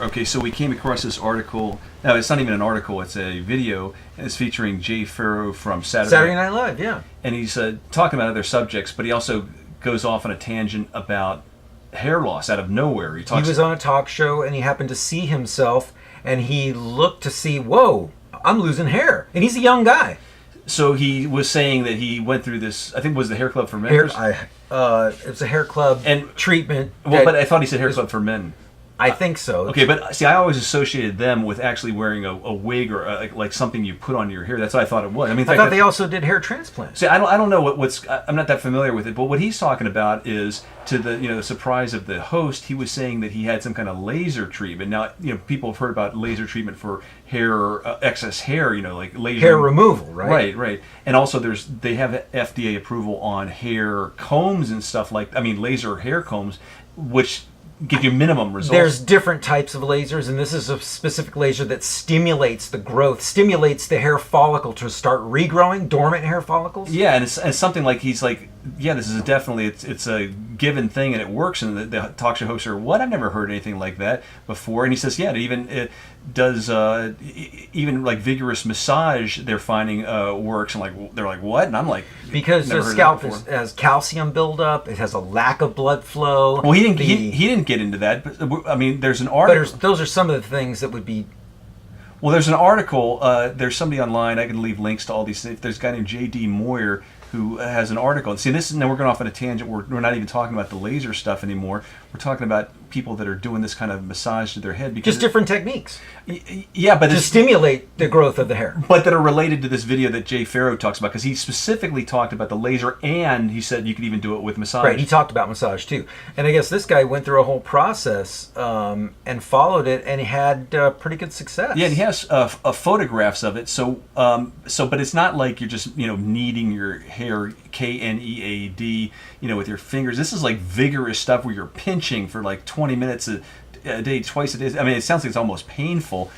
Okay, so we came across this article. No, it's not even an article. It's a video, and it's featuring Jay Farrow from Saturday Night Live, yeah. And he's talking about other subjects, but he also goes off on a tangent about hair loss out of nowhere. He was on a talk show, and he happened to see himself, and he looked to see, whoa, I'm losing hair. And he's a young guy. So he was saying that he went through this, I think it was the Hair Club for Men. It was a hair club and treatment. Well, but I thought he said Hair Club for Men. I think so. Okay, but see, I always associated them with actually wearing a wig or like something you put on your hair. That's what I thought it was. I mean, I thought they also did hair transplants. See, I don't know what's. I'm not that familiar with it, but what he's talking about is, to the surprise of the host, he was saying that he had some kind of laser treatment. Now, people have heard about laser treatment for hair, excess hair. Like laser hair removal, right? Right. And also, they have FDA approval on hair combs and stuff laser hair combs, which give you minimum results. There's different types of lasers, and this is a specific laser that stimulates the growth, stimulates the hair follicle to start regrowing, dormant hair follicles. Yeah, and it's something like he's like, yeah, this is it's a given thing and it works. And the talk show hosts are, what? I've never heard anything like that before. And he says, yeah, it does even like vigorous massage. They're finding works, and they're like, what? And I'm like, because the scalp has calcium buildup, it has a lack of blood flow. Well, he didn't get into that, but I mean, there's an article. But those are some of the things that would be. Well, there's an article. There's somebody online. I can leave links to all these things. There's a guy named J.D. Moyer who has an article. See, now we're going off on a tangent. We're not even talking about the laser stuff anymore. We're talking about people that are doing this kind of massage to their head. Because just different techniques. Yeah, but to stimulate the growth of the hair. But that are related to this video that Jay Farrow talks about, because he specifically talked about the laser, and he said you could even do it with massage. Right, he talked about massage too. And I guess this guy went through a whole process and followed it, and he had pretty good success. Yeah, and he has photographs of it. But it's not like you're just kneading your hair, KNEAD, with your fingers. This is like vigorous stuff where you're pinching for like 20 minutes a day, twice a day. I mean, it sounds like it's almost painful.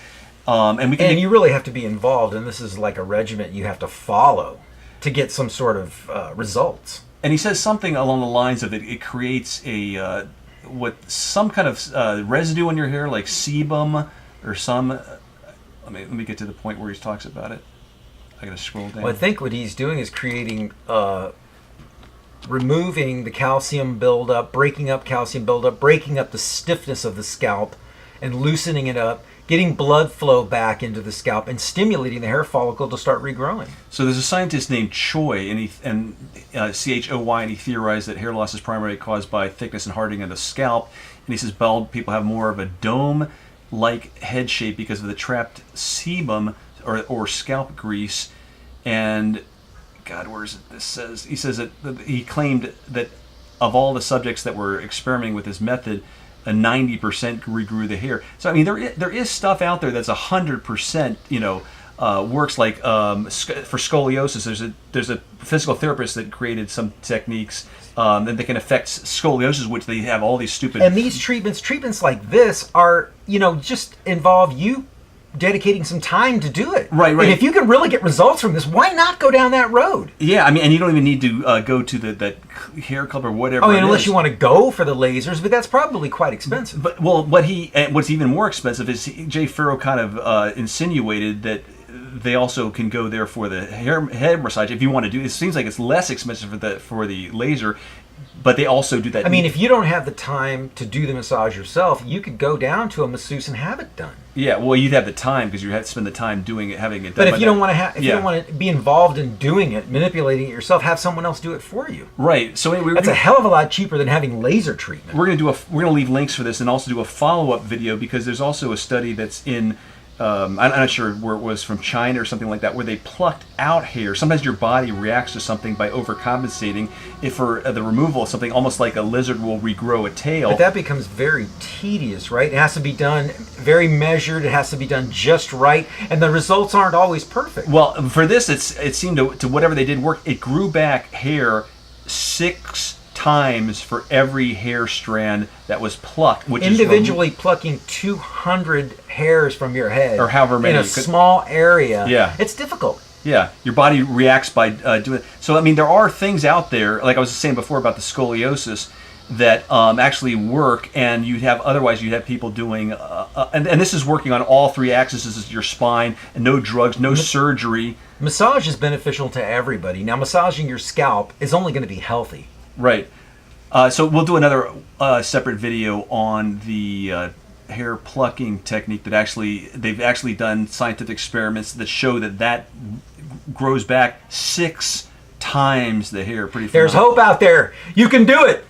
And you really have to be involved, and this is like a regimen you have to follow to get some sort of results. And he says something along the lines of it creates some kind of residue on your hair, like sebum or some. Let me get to the point where he talks about it. I gotta scroll down. Well, I think what he's doing is creating, removing the calcium buildup, breaking up calcium buildup, breaking up the stiffness of the scalp, and loosening it up, getting blood flow back into the scalp, and stimulating the hair follicle to start regrowing. So there's a scientist named Choi, and CHOY, and he theorized that hair loss is primarily caused by thickness and hardening of the scalp. And he says bald people have more of a dome-like head shape because of the trapped sebum or scalp grease. And God, where is it? This says, he says that he claimed that of all the subjects that were experimenting with this method, a 90% regrew the hair. So I mean, there is stuff out there that's 100%, works. Like for scoliosis, there's a physical therapist that created some techniques that they can affect scoliosis, which they have all these stupid. And these treatments like this are, just involve you dedicating some time to do it. Right. And if you can really get results from this, why not go down that road? Yeah, I mean, and you don't even need to go to that hair club or whatever. Unless you want to go for the lasers, but that's probably quite expensive. But what's even more expensive is Jay Farrow kind of insinuated that they also can go there for the head massage if you want to do. It seems like it's less expensive for the laser. But they also do that. I mean, if you don't have the time to do the massage yourself, you could go down to a masseuse and have it done. Yeah, well, you'd have the time because you have to spend the time doing it, having it done. But if you don't want to, you don't want to be involved in doing it, manipulating it yourself, have someone else do it for you. Right. So anyway, that's a hell of a lot cheaper than having laser treatment. We're gonna leave links for this and also do a follow-up video because there's also a study that's in. I'm not sure where it was, from China or something like that, where they plucked out hair. Sometimes your body reacts to something by overcompensating. If for the removal of something, almost like a lizard will regrow a tail. But that becomes very tedious, right? It has to be done very measured. It has to be done just right, and the results aren't always perfect. Well, for this, it seemed to whatever they did work. It grew back hair 6 times for every hair strand that was plucked, which individually plucking 200 hairs from your head, or however many, in a small area. Yeah, it's difficult. Yeah, your body reacts by doing it. So I mean, there are things out there, like I was saying before about the scoliosis, that actually work, and you'd have people doing, and this is working on all three axes of your spine, and no drugs, no surgery. Massage is beneficial to everybody. Now, massaging your scalp is only going to be healthy. Right. So we'll do another separate video on the hair plucking technique they've actually done scientific experiments that show that grows back 6 times the hair. Pretty There's hope out there. You can do it.